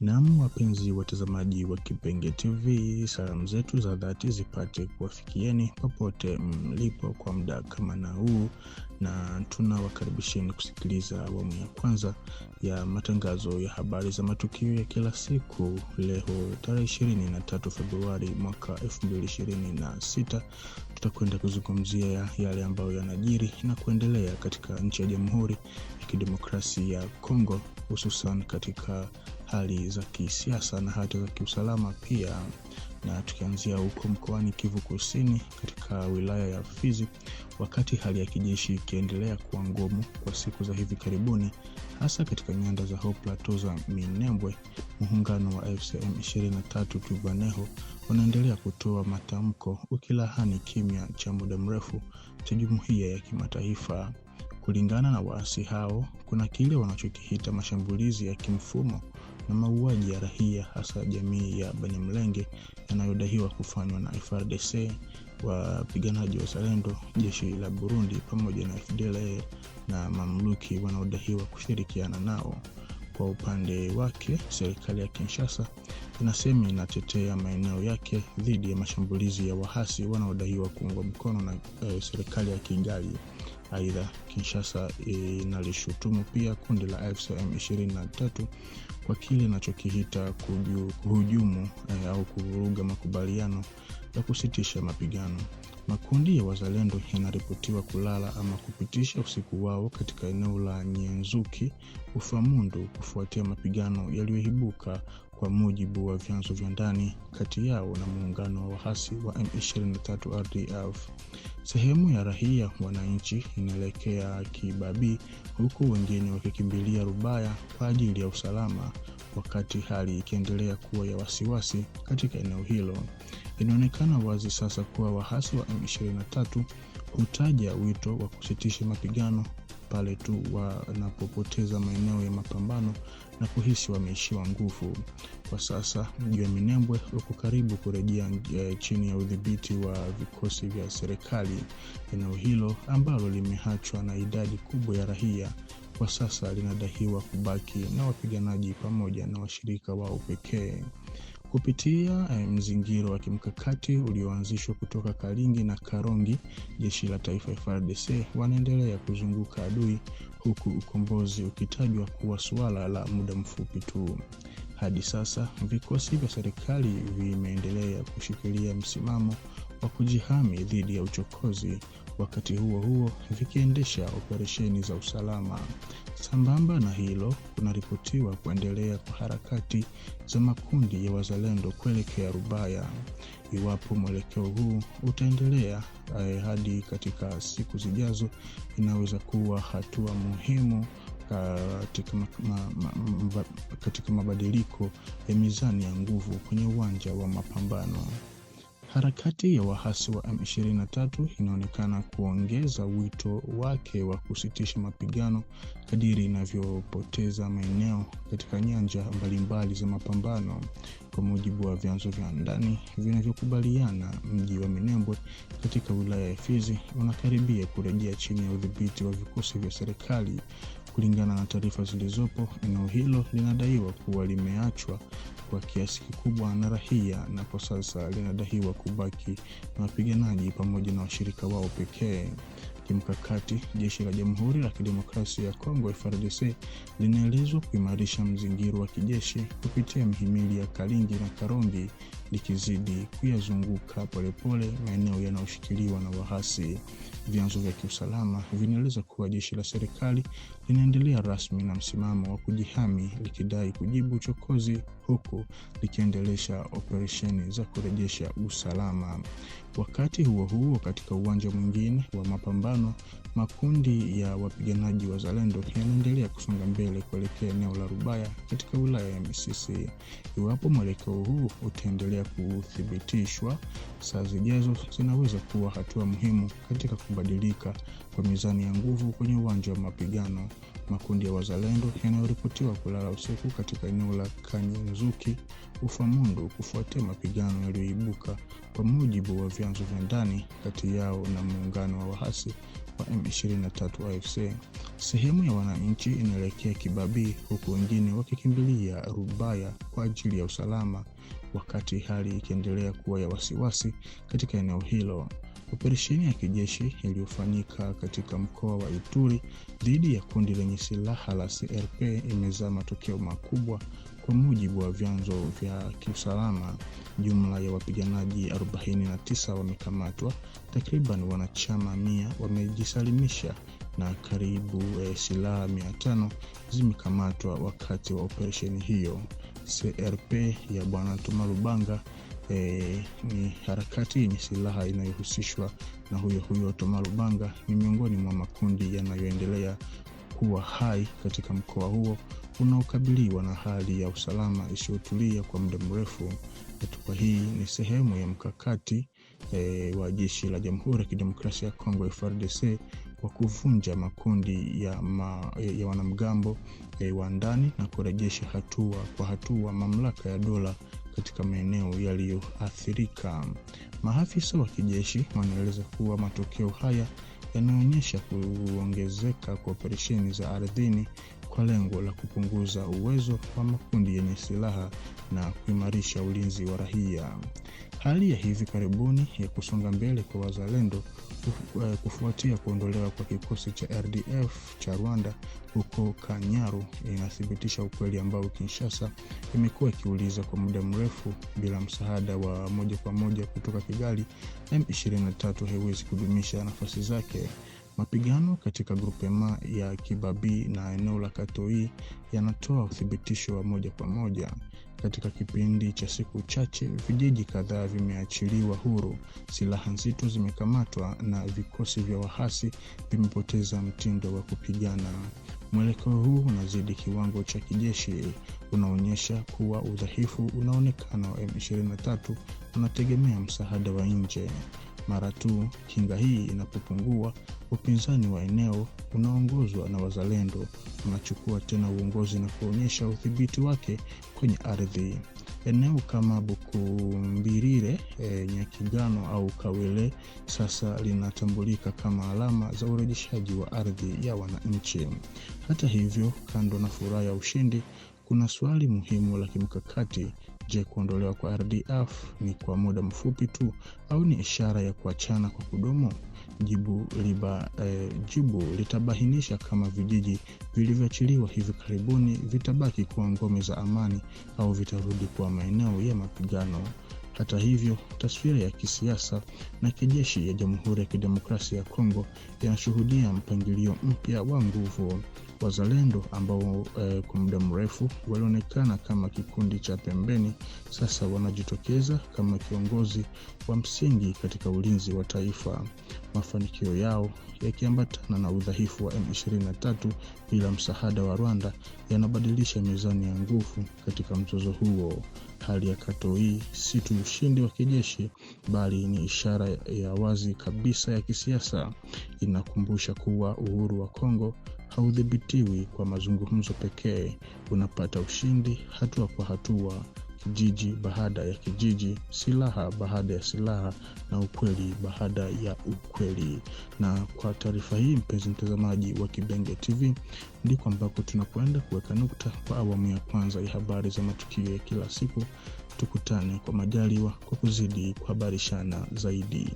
Naam, wapenzi watazamaji wa Kipenge TV, salamu zetu za dhati zipate kuwafikieni popote mlipo kwa muda kama na huu, na tunawakaribisheni kusikiliza awamu ya kwanza ya matangazo ya habari za matukio ya kila siku. Leo tarehe 23 Februari mwaka 2026, tutakwenda kuzungumzia yale ambayo yanajiri na kuendelea katika nchi ya Jamhuri ya Kidemokrasia ya Kongo, hususan katika hali za kisiasa na hata za kiusalama pia. Na tukianzia huko mkoani Kivu Kusini katika wilaya ya Fizi, wakati hali ya kijeshi ikiendelea kuwa ngumu kwa siku za hivi karibuni, hasa katika nyanda za Haut Plateau za Minembwe, muungano wa FCM 23 Twirwaneho wanaendelea kutoa matamko ukilahani kimya cha muda mrefu cha jumuiya ya kimataifa. Kulingana na waasi hao, kuna kile wanachokihita mashambulizi ya kimfumo na mauaji ya raia, hasa jamii ya Banyamulenge, yanayodaiwa kufanywa na FARDC, wapiganaji wa Wazalendo, jeshi la Burundi pamoja na FDLR na mamluki wanaodaiwa kushirikiana nao. Kwa upande wake, serikali ya Kinshasa inasema inatetea maeneo yake dhidi ya mashambulizi ya waasi wanaodaiwa kuungwa mkono na serikali ya Kigali. Aidha, Kinshasa inalishutumu pia kundi la FCM 23 kwa kile inachokihita kuhujumu au kuvuruga makubaliano ya kusitisha mapigano. Makundi ya Wazalendo yanaripotiwa kulala ama kupitisha usiku wao katika eneo la Nyenzuki, Ufamundu, kufuatia mapigano yaliyoibuka, kwa mujibu wa vyanzo vya ndani kati yao na muungano wa waasi wa M23 RDF. Sehemu ya raia wananchi inaelekea Kibabi, huku wengine wakikimbilia Rubaya kwa ajili ya usalama, wakati hali ikiendelea kuwa ya wasiwasi katika eneo hilo. Inaonekana wazi sasa kuwa waasi wa M23 hutaja wito wa kusitisha mapigano pale tu wanapopoteza maeneo ya mapambano na kuhisi wameishiwa nguvu. Kwa sasa mji wa Minembwe uko karibu kurejea chini ya udhibiti wa vikosi vya serikali. Eneo hilo ambalo limeachwa na idadi kubwa ya raia kwa sasa linadaiwa kubaki na wapiganaji pamoja na washirika wao pekee. Kupitia mzingiro wa kimkakati ulioanzishwa kutoka Kalingi na Karongi, jeshi la taifa FARDC wanaendelea kuzunguka adui, huku ukombozi ukitajwa kuwa suala la muda mfupi tu. Hadi sasa vikosi vya serikali vimeendelea kushikilia msimamo wa kujihami dhidi ya uchokozi, wakati huo huo vikiendesha operesheni za usalama. Sambamba na hilo, kunaripotiwa kuendelea kwa harakati za makundi ya Wazalendo kuelekea Rubaya. Iwapo mwelekeo huu utaendelea hadi katika siku zijazo, inaweza kuwa hatua muhimu katika mabadiliko ya mizani ya nguvu kwenye uwanja wa mapambano. Harakati ya waasi wa M23 inaonekana kuongeza wito wake wa kusitisha mapigano kadiri inavyopoteza maeneo katika nyanja mbalimbali za mapambano. Kwa mujibu wa vyanzo vya ndani vinavyokubaliana, mji wa Minembwe katika wilaya ya Fizi unakaribia kurejea chini ya udhibiti wa vikosi vya serikali. Kulingana na taarifa zilizopo, eneo hilo linadaiwa kuwa limeachwa kwa kiasi kikubwa na raia, na kwa sasa linadaiwa kubaki na wapiganaji pamoja na washirika wao pekee. Kimkakati, jeshi la Jamhuri ya Kidemokrasia ya Kongo FARDC linaelezwa kuimarisha mzingiro wa kijeshi kupitia mihimili ya Kalingi na Karongi, likizidi kuyazunguka polepole maeneo yanayoshikiliwa na waasi. Vyanzo vya kiusalama vinaeleza kuwa jeshi la serikali linaendelea rasmi na msimamo wa kujihami, likidai kujibu uchokozi, huku likiendelesha operesheni za kurejesha usalama. Wakati huo huo, katika uwanja mwingine wa mapambano, makundi ya wapiganaji wa Wazalendo yanaendelea kusonga mbele kuelekea eneo la Rubaya katika wilaya ya Misisi. Iwapo mwelekeo huu utaendelea kuthibitishwa, saa zijazo zinaweza kuwa hatua muhimu katika kubadilika kwa mizani ya nguvu kwenye uwanja wa mapigano. Makundi ya Wazalendo yanayoripotiwa kulala usiku katika eneo la Kanyenzuki, Ufamundu, kufuatia mapigano yaliyoibuka, kwa mujibu wa vyanzo vya ndani kati yao na muungano wa waasi wa M23 AFC. Sehemu ya wananchi inaelekea Kibabii huku wengine wakikimbilia Rubaya kwa ajili ya usalama, wakati hali ikiendelea kuwa ya wasiwasi katika eneo hilo. Operesheni ya kijeshi iliyofanyika katika mkoa wa Ituri dhidi ya kundi lenye silaha la CRP imezaa matokeo makubwa. Kwa mujibu wa vyanzo vya kiusalama, jumla ya wapiganaji 49 wamekamatwa, takriban wanachama 100 wamejisalimisha na karibu silaha 500 zimekamatwa wakati wa operesheni hiyo. CRP ya Bwana Thomas Lubanga ni harakati yenye silaha inayohusishwa na huyo Thomas Lubanga. Ni miongoni mwa makundi yanayoendelea kuwa hai katika mkoa huo unaokabiliwa na hali ya usalama isiyotulia kwa muda mrefu. Hatua hii ni sehemu ya mkakati wa jeshi la Jamhuri ya Kidemokrasia ya Kongo FARDC wa kuvunja makundi ya wanamgambo wa ndani na kurejesha hatua kwa hatua mamlaka ya dola katika maeneo yaliyoathirika. Maafisa wa kijeshi wanaeleza kuwa matokeo haya yanaonyesha kuongezeka kwa operesheni za ardhini kwa lengo la kupunguza uwezo wa makundi yenye silaha na kuimarisha ulinzi wa raia. Hali ya hivi karibuni ya kusonga mbele kwa wazalendo kufuatia kuondolewa kwa kikosi cha RDF cha Rwanda huko Kanyaru inathibitisha ukweli ambao Kinshasa imekuwa ikiuliza kwa muda mrefu. Bila msaada wa moja kwa moja kutoka Kigali, M23 haiwezi kudumisha nafasi zake. Mapigano katika grupema ya Kibabii na eneo la Katoi yanatoa uthibitisho wa moja kwa moja. Katika kipindi cha siku chache, vijiji kadhaa vimeachiliwa huru, silaha nzito zimekamatwa na vikosi vya wahasi vimepoteza mtindo wa kupigana. Mwelekeo huu unazidi kiwango cha kijeshi, unaonyesha kuwa udhaifu unaonekana wa M23 unategemea msaada wa nje. Mara tu kinga hii inapopungua, upinzani wa eneo unaongozwa na wazalendo unachukua tena uongozi na kuonyesha udhibiti wake kwenye ardhi. Eneo kama Bukumbirire, Nyakigano au Kawele sasa linatambulika kama alama za urejeshaji wa ardhi ya wananchi. Hata hivyo, kando na furaha ya ushindi, kuna swali muhimu la kimkakati. Je, kuondolewa kwa RDF ni kwa muda mfupi tu au ni ishara ya kuachana kwa kudumu? Jibu litabainisha kama vijiji vilivyoachiliwa hivi karibuni vitabaki kuwa ngome za amani au vitarudi kwa maeneo ya mapigano. Hata hivyo, taswira ya kisiasa na kijeshi ya Jamhuri ya Kidemokrasia ya Kongo yanashuhudia mpangilio mpya wa nguvu. Wazalendo ambao kwa muda mrefu walionekana kama kikundi cha pembeni sasa wanajitokeza kama kiongozi wa msingi katika ulinzi wa taifa. Mafanikio yao yakiambatana na udhaifu wa M23 bila msaada wa Rwanda yanabadilisha mizani ya nguvu katika mzozo huo. Hali ya Katoi si tu ushindi wa kijeshi bali ni ishara ya wazi kabisa ya kisiasa. Inakumbusha kuwa uhuru wa Kongo haudhibitiwi kwa mazungumzo pekee. Unapata ushindi hatua kwa hatua, kijiji baada ya kijiji, silaha baada ya silaha na ukweli baada ya ukweli. Na kwa taarifa hii, mpenzi mtazamaji wa Kibenge TV, ndiko ambako tunakwenda kuweka nukta kwa awamu ya kwanza ya habari za matukio ya kila siku. Tukutane kwa majaliwa kwa kuzidi kuhabarishana zaidi.